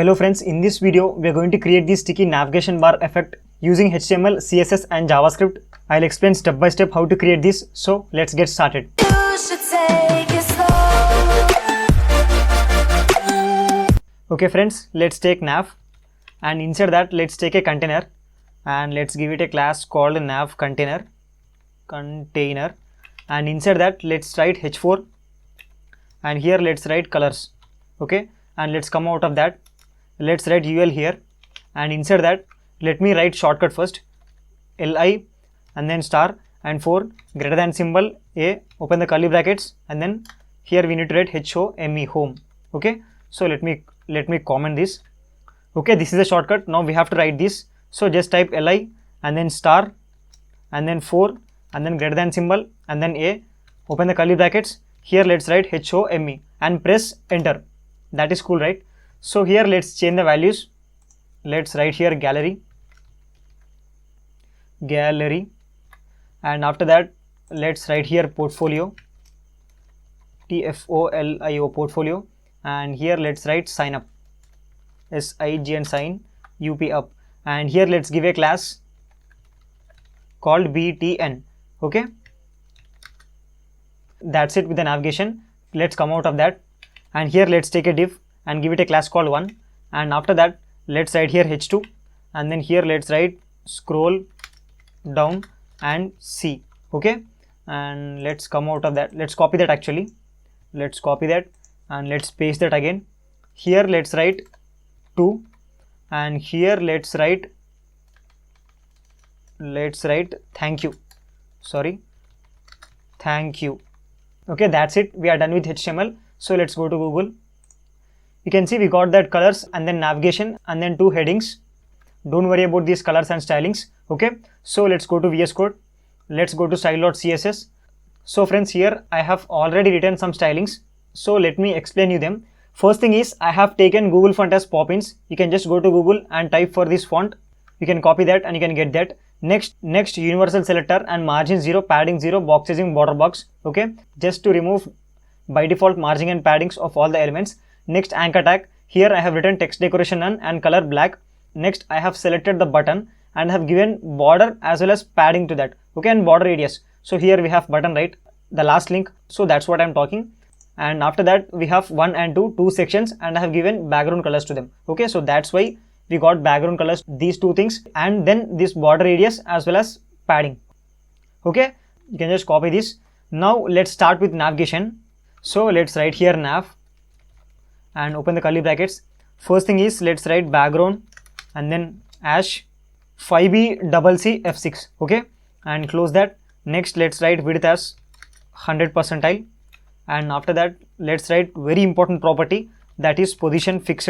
Hello friends, in this video we are going to create the sticky navigation bar effect using HTML, CSS and JavaScript. I'll explain step by step how to create this. So let's get started. Okay friends, let's take nav and inside that let's take a container and let's give it a class called nav container and inside that let's write h4 and here let's write colors. Okay, and let's come out of that. Let's write ul here and inside that let me write shortcut first, li and then star and 4 greater than symbol a, open the curly brackets, and then here we need to write home, home. Okay, so let me comment this. Okay, this is a shortcut. Now we have to write this, so just type li and then star and then 4 and then greater than symbol and then a, open the curly brackets. Here let's write home and press enter. That is cool, right? So here let's change the values. Let's write here gallery and after that let's write here portfolio, tfolio, portfolio, and here let's write sign up, sig and sign up, and here let's give a class called btn. Okay, that's it with the navigation. Let's come out of that and here let's take a div and give it a class called 1, and after that let's write here h2 and then here let's write scroll down and see. Okay, and let's come out of that. Let's copy that actually. Let's copy that and let's paste that again. Here let's write 2 and here let's write thank you. Thank you. Okay, that's it. We are done with HTML. So let's go to Google. You can see we got that colors and then navigation and then 2 headings. Don't worry about these colors and stylings. Okay, so let's go to VS Code. Let's go to style.css. So friends, here I have already written some stylings. So let me explain you them. First thing is I have taken Google font as pop-ins. You can just go to Google and type for this font. You can copy that and you can get that. Next universal selector and margin 0, padding 0, box sizing border box. Okay, just to remove by default margin and paddings of all the elements. Next anchor tag, here I have written text decoration none and color black. Next I have selected the button and have given border as well as padding to that. Okay, and border radius. So here we have button, right, the last link. So that's what I'm talking. And after that we have 1 and 2 sections and I have given background colors to them. Okay, so that's why we got background colors, these 2 things, and then this border radius as well as padding. Okay, you can just copy this. Now let's start with navigation. So let's write here nav and open the curly brackets. First thing is let's write background and then hash 5b f6. Okay, and close that. Next let's write width as 100 percentile and after that let's write very important property, that is position fixed.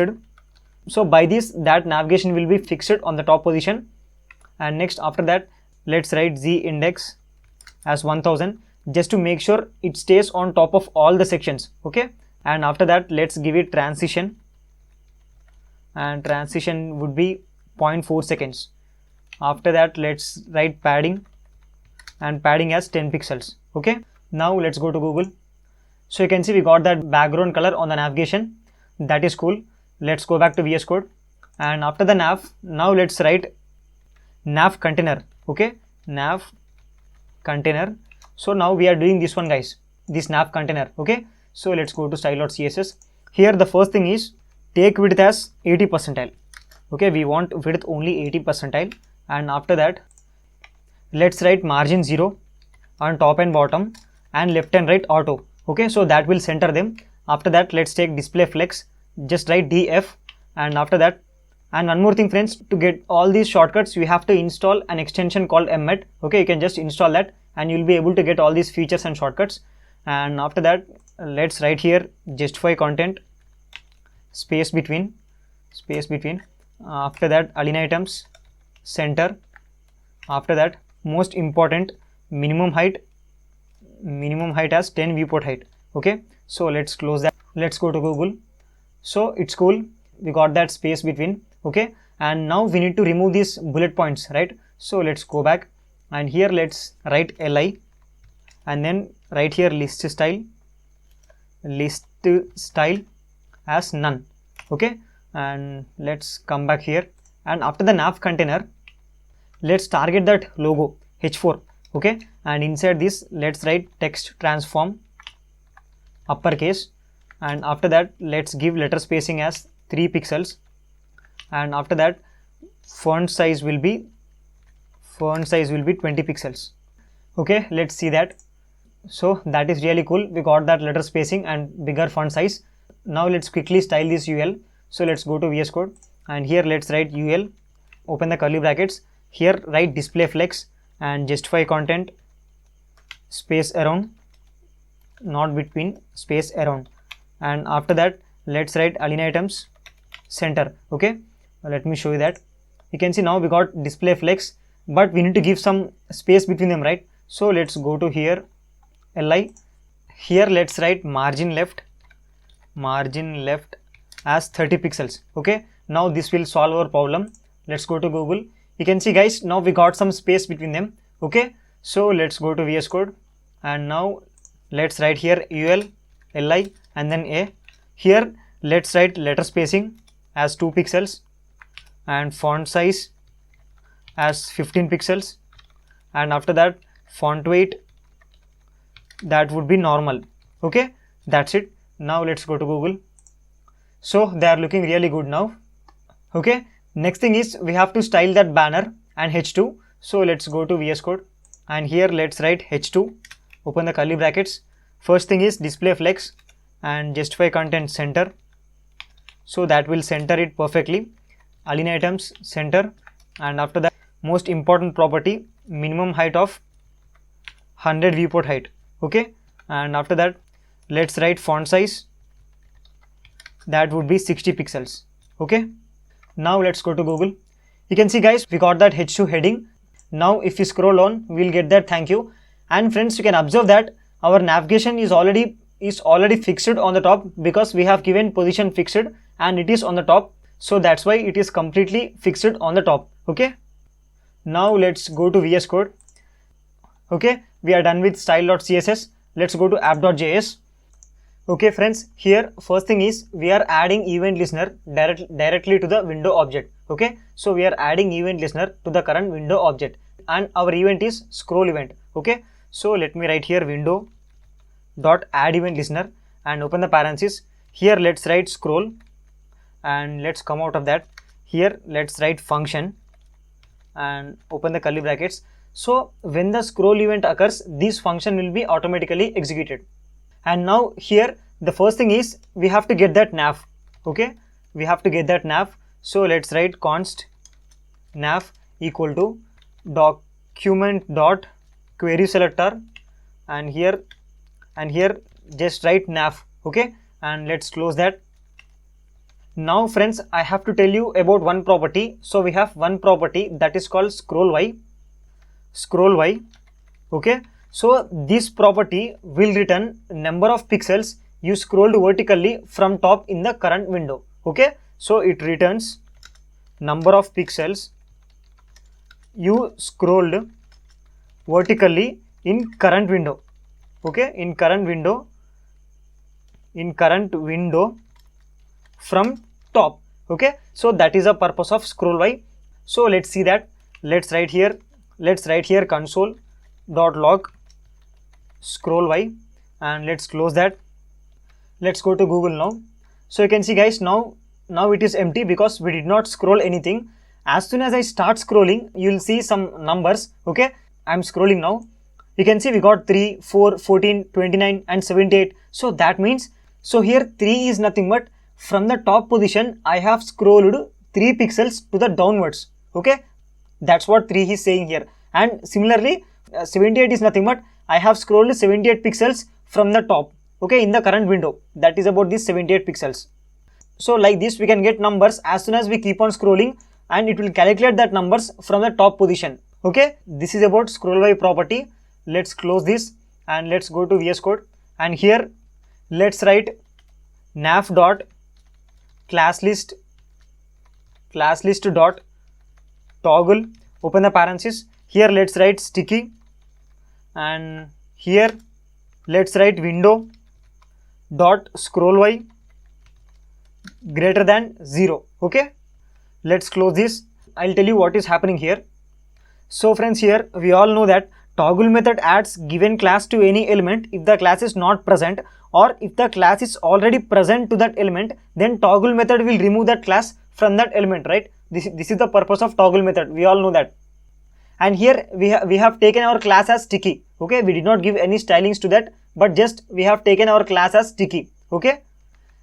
So by this that navigation will be fixed on the top position. And next after that let's write z index as 1000 just to make sure it stays on top of all the sections. Okay, and after that let's give it transition and transition would be 0.4 seconds. After that let's write padding and padding as 10 pixels. Okay, now let's go to Google. So you can see we got that background color on the navigation. That is cool. Let's go back to VS Code and after the nav, now let's write nav container. Okay, nav container. So now we are doing this one, guys, this nav container. Okay, so let's go to style.css. Here the first thing is take width as 80 percentile. Okay, we want width only 80 percentile, and after that let's write margin 0 on top and bottom and left and right auto. Okay, so that will center them. After that let's take display flex, just write df, and after that, and one more thing friends, to get all these shortcuts you have to install an extension called emmet. Okay, you can just install that and you'll be able to get all these features and shortcuts. And after that let's write here justify content space between after that align items center. After that most important, minimum height as 10 viewport height. Okay, so let's close that. Let's go to Google. So it's cool, we got that space between. Okay, and now we need to remove these bullet points, right? So let's go back and here let's write li and then write here list style as none. Okay, and let's come back here, and after the nav container let's target that logo h4. Okay, and inside this let's write text transform uppercase, and after that let's give letter spacing as 3 pixels, and after that font size will be 20 pixels. Okay, let's see that. So that is really cool, we got that letter spacing and bigger font size. Now let's quickly style this UL. So let's go to VS Code, and here let's write UL, open the curly brackets, here write display flex and justify content space around, not between, space around, and after that let's write align items center. Okay, let me show you that. You can see now we got display flex, but we need to give some space between them, right? So let's go to here li, here let's write margin left as 30 pixels. Okay, now this will solve our problem. Let's go to Google. You can see guys, now we got some space between them. Okay, so let's go to VS Code, and now let's write here ul li and then a. Here let's write letter spacing as 2 pixels and font size as 15 pixels, and after that font weight that would be normal. Okay, that's it. Now let's go to Google. So they are looking really good now. Okay, next thing is we have to style that banner and h2. So let's go to VS Code, and here let's write h2, open the curly brackets. First thing is display flex and justify content center, so that will center it perfectly. Align items center, and after that most important property, minimum height of 100 viewport height. Okay, and after that let's write font size, that would be 60 pixels. Okay, now let's go to Google. You can see guys, we got that h2 heading. Now if you scroll on, we'll get that thank you. And friends, you can observe that our navigation is already fixed on the top, because we have given position fixed and it is on the top, so that's why it is completely fixed on the top. Okay, now let's go to VS Code. Okay, we are done with style.css. Let's go to app.js. Okay friends, here first thing is we are adding event listener directly to the window object. Okay, so we are adding event listener to the current window object, and our event is scroll event. Okay, so let me write here window dot add event listener and open the parenthesis. Here let's write scroll, and let's come out of that. Here let's write function and open the curly brackets. So when the scroll event occurs, this function will be automatically executed. And now here the first thing is we have to get that nav. Okay, we have to get that nav. So let's write const nav equal to document dot query selector, and here just write nav. Okay, and let's close that. Now friends, I have to tell you about one property. So we have one property that is called scroll y. Okay, so this property will return number of pixels you scrolled vertically from top in the current window. Okay, so it returns number of pixels you scrolled vertically in current window. Okay, in current window from top. Okay, so that is the purpose of scroll y. So let's see that. Let's write here console.log scroll y, and let's close that. Let's go to Google now. So you can see guys, now it is empty because we did not scroll anything. As soon as I start scrolling, you will see some numbers. Okay, I'm scrolling now. You can see we got 3, 4, 14, 29 and 78. So that means, so here 3 is nothing but from the top position I have scrolled 3 pixels to the downwards. Okay, that's what 3 is saying here. And similarly 78 is nothing but I have scrolled 78 pixels from the top. Okay, in the current window. That is about this 78 pixels. So like this we can get numbers as soon as we keep on scrolling, and it will calculate that numbers from the top position. Okay, this is about scroll y property. Let's close this and let's go to VS Code, and here let's write nav dot class list dot toggle, open the parenthesis. Here let's write sticky, and here let's write window dot scroll y greater than 0. Okay, let's close this. I'll tell you what is happening here. So friends, here we all know that toggle method adds given class to any element if the class is not present, or if the class is already present to that element, then toggle method will remove that class from that element, right? This is the purpose of toggle method. We all know that. And here we have taken our class as sticky. Okay, we did not give any stylings to that, but just we have taken our class as sticky. Okay,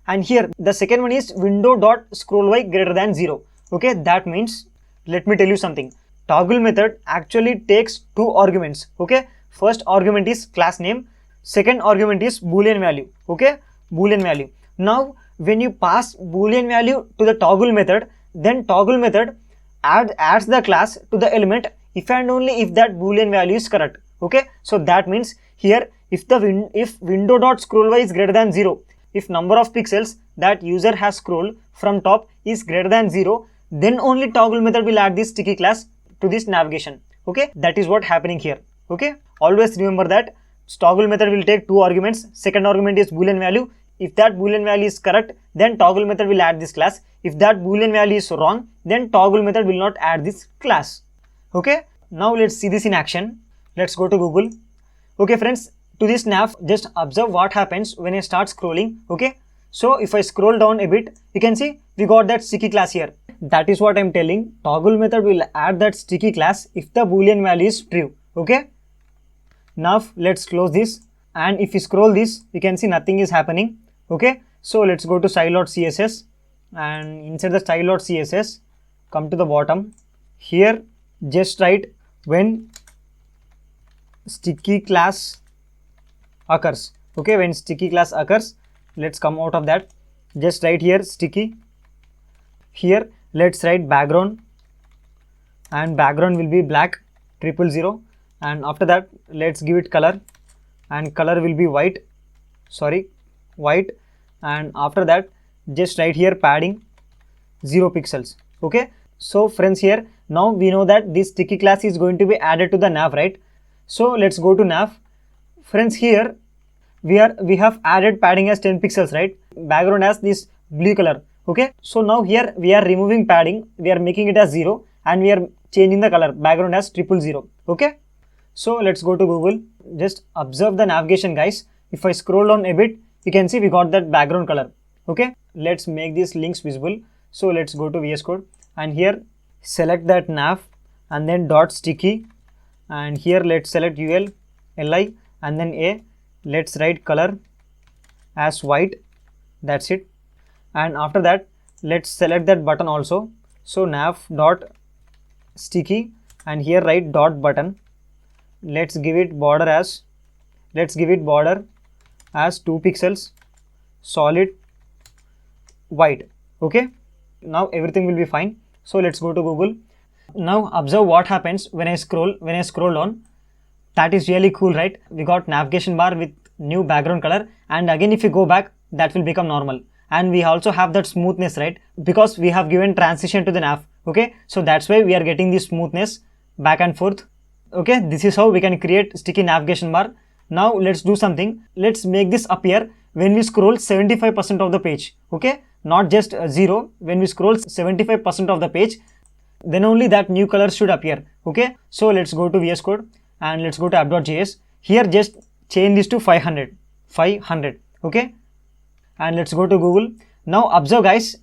and here the second one is window dot scroll y greater than 0. Okay, that means, let me tell you something. Toggle method actually takes two arguments. Okay, first argument is class name, second argument is boolean value. Okay, boolean value. Now when you pass boolean value to the toggle method, then toggle method adds the class to the element if and only if that boolean value is correct. Okay, so that means here if window dot scroll y is greater than 0, if number of pixels that user has scrolled from top is greater than 0, then only toggle method will add this sticky class to this navigation. Okay, that is what happening here. Okay, always remember that toggle method will take two arguments. Second argument is boolean value. If that boolean value is correct, then toggle method will add this class. If that boolean value is wrong, then toggle method will not add this class. Okay, now let's see this in action. Let's go to Google. Okay friends, to this nav, just observe what happens when I start scrolling. Okay, so if I scroll down a bit, you can see we got that sticky class here. That is what I'm telling. Toggle method will add that sticky class if the boolean value is true. Okay, now let's close this, and if you scroll this, you can see nothing is happening. Okay, so let's go to style.css, and inside the style.css, come to the bottom. Here just write when sticky class occurs. Okay, when sticky class occurs, let's come out of that. Just write here sticky. Here let's write background, and background will be black 000, and after that let's give it color, and color will be white, and after that just write here padding 0 pixels. Okay, so friends, here now we know that this sticky class is going to be added to the nav, right? So let's go to nav. Friends, here we have added padding as 10 pixels, right? Background as this blue color. Okay, so now here we are removing padding, we are making it as 0, and we are changing the color background as 000. Okay, so let's go to Google. Just observe the navigation, guys. If I scroll down a bit, you can see we got that background color. Okay, let's make these links visible. So let's go to VS Code, and here select that nav, and then dot sticky, and here let's select ul li, and then a, let's write color as white. That's it. And after that let's select that button also. So nav dot sticky, and here write dot button. Let's give it border as 2 pixels, solid white. Okay, now everything will be fine. So let's go to Google. Now observe what happens when I scroll down. That is really cool, right? We got navigation bar with new background color, and again if you go back, that will become normal. And we also have that smoothness, right? Because we have given transition to the nav. Okay, so that's why we are getting this smoothness back and forth. Okay, this is how we can create sticky navigation bar. Now let's do something. Let's make this appear when we scroll 75% of the page. Okay, not just 0. When we scroll 75% of the page, then only that new color should appear. Okay, so let's go to VS Code, and let's go to app.js. Here just change this to 500. Okay, and let's go to Google. Now observe, guys,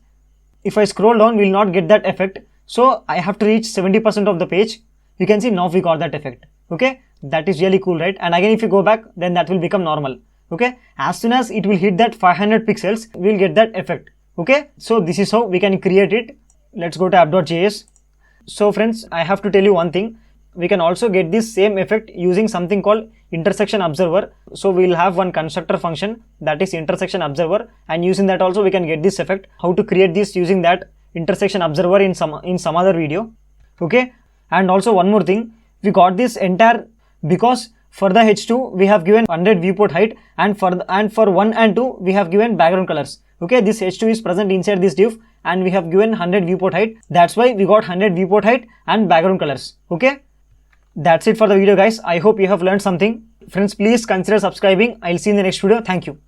if I scroll down, we will not get that effect. So I have to reach 70% of the page. You can see now we got that effect. Okay, that is really cool, right? And again if you go back, then that will become normal. Okay, as soon as it will hit that 500 pixels, we will get that effect. Okay, so this is how we can create it. Let's go to app.js. So friends, I have to tell you one thing. We can also get this same effect using something called intersection observer. So we will have one constructor function, that is intersection observer, and using that also we can get this effect. How to create this using that intersection observer in some other video. Okay, and also one more thing, we got this entire because for the H2 we have given 100 viewport height, and for 1 and 2 we have given background colors. Okay, this H2 is present inside this div, and we have given 100 viewport height. That's why we got 100 viewport height and background colors. Okay, that's it for the video, guys. I hope you have learned something. Friends, please consider subscribing. I'll see you in the next video. Thank you.